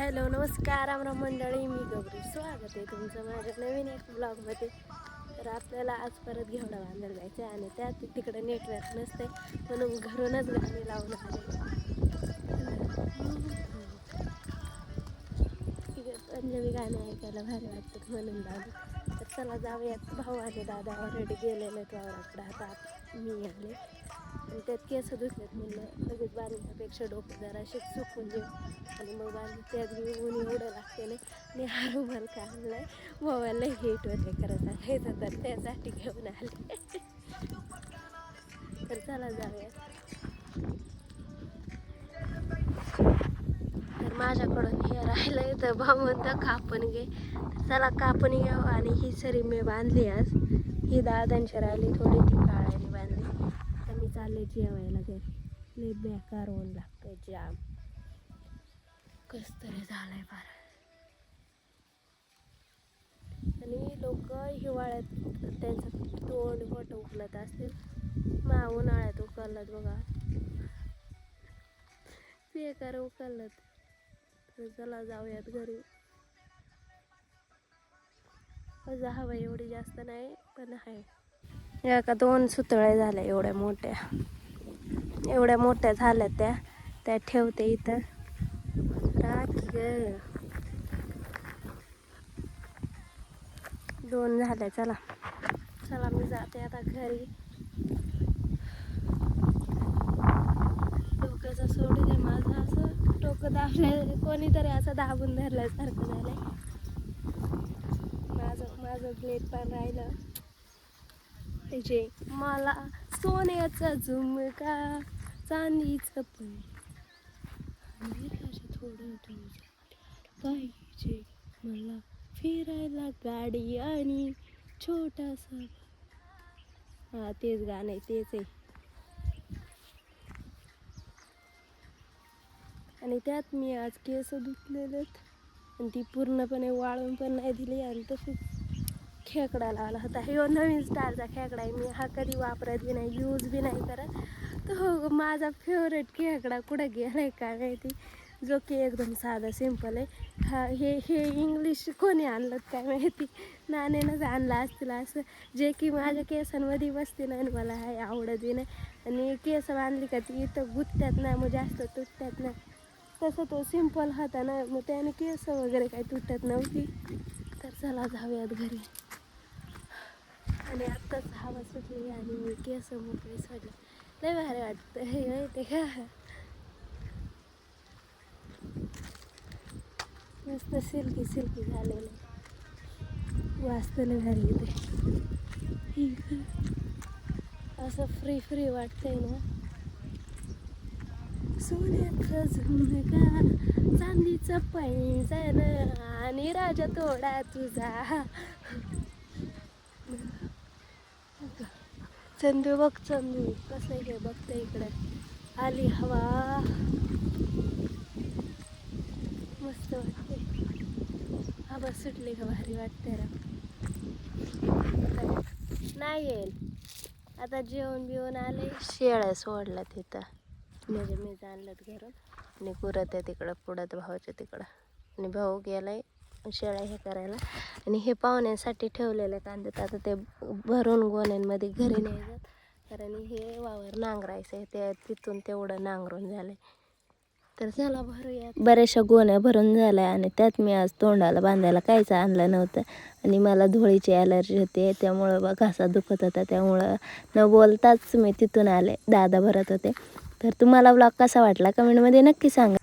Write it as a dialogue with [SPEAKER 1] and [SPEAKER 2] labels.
[SPEAKER 1] Hello नमस्कार रामराम मंडळी, मी गौरी. स्वागत आहे तुमचं माझ्या नवीन एक ब्लॉगमध्ये. तर आपल्याला आज परत घेवडा बांधायला जायचं आहे आणि त्यात तिकडे नेटवर्क नसते म्हणून घरूनच गाणी लावून आले. पंजाबी गाणे ऐकायला भारी वाटतात म्हणून लावले. तर चला जाऊयात. भाऊ आणि दादा ऑलरेडी गेलेले वावराकडे, आता मी आले आणि त्यात केस धुतलेत. म्हणलं लगेच बांधण्यापेक्षा डोकं जराशी सुकून देऊ आणि मग बांधून. त्यात ऊन एवढं लागते नाही. मी हा रुमाल का आणलाय, मोबाईलला हिट होते खरं सांगायचं तर त्यासाठी घेऊन आले. तर चला जाऊया. तर माझ्याकडून हे राहिलंय तर भाऊ म्हणतं कापून घे. चला कापून घेऊ. आणि ही सरी मी बांधली आज. ही दादांची राहिली थोडी, ती काळ्याने बांधली. तर मी चालले जेवायला घरी. लय बेकार ऊन लागतं, जाम कस तरी झालंय फार. आणि लोक हिवाळ्यात त्यांचं तोंड फोटो उकलत असतील, मा उन्हाळ्यात उकलत बघा, बेकार उकलत. तर चला जाऊयात घरी. हवा एवढी जास्त नाही पण आहे. या का 2 सुतळ्या झाल्या एवढ्या मोठ्या झाल्या. त्या ठेवते इथं. राखी ग 2 झाल्या. चला मी जाते आता घरी. डोक्याचा सोडू दे माझं, असं डोकं दाबलं कोणीतरी, असं दाबून धरल्यासारखं झालंय. माझं प्लेट पण राहिलं. त्याचे मला सोन्याचा झुमका, चांदीचं पण थोडं पाहिजे मला, फिरायला गाडी आणि छोटासा. हा तेच गाणं आहे, तेच आहे. आणि त्यात मी आज केस धुतलेलेत आणि ती पूर्णपणे वाळून पण नाही दिली. आणि तशीच खेकडा लावला होता. हे नवीन स्टारचा खेकडा आहे. मी हा कधी वापरत बी नाही, यूज बी नाही करत. तो माझा फेवरेट खेकडा कुठं गेलाय काय माहिती, जो की एकदम साधा सिंपल आहे. हा हे इंग्लिश कोणी आणलं काय माहिती, नाण्यानंच आणला असतील असं, जे की माझ्या केसांमध्ये बसते नाही आणि मला हा आवडत बी नाही. आणि केस बांधली का ती इथं गुत्त्यात ना, मग जास्त तुटतात ना. तसं तो सिंपल होता ना, मग त्याने केस वगैरे काही तुटत नव्हती. तर चला जाऊयात घरी. आणि आत्ताच हवा सुटली आणि मी केस मोकळे सोडले. लय भारी वाटतं हे माहिती का. मस्त सिल्की झालेलं, वाचतं भारी येते. असं फ्री वाटतंय ना. सोन्याचा झुमका, चांदीचं पैंजण आणि राजा थोडा तुझा. चंदू बघ, चंदू कसं आहे बघते इकडे. आली हवा, मस्त वाटते. हवा सुटली का भारी वाटते रा. नाही येईल आता. जेवण बिवून आले, शेळ्या सोडल्या तिथं. म्हणजे मी आणलं घरून आणि पुरत आहे तिकडं पुढं भाऊच्या तिकडं. आणि भाऊ गेलाय शेळ्या हे करायला. आणि हे पाहुण्यासाठी ठेवलेले कांदे आता ते भरून गोण्यांमध्ये घरी न्यायचं. कारण हे वावर नांगरायचं आहे, ते तिथून तेवढं नांगरून झालंय. तर चला भरूया. बऱ्याचशा गोण्या भरून झाल्या आणि त्यात मी आज तोंडाला बांधायला काहीच आणलं नव्हतं. आणि मला धुळीची ॲलर्जी होते, त्यामुळं बघ घसा दुखत होता. त्यामुळं न बोलताच मी तिथून आले. दादा भरत होते. तर तुम्हाला ब्लॉग कसा वाटला कमेंटमध्ये नक्की सांगा.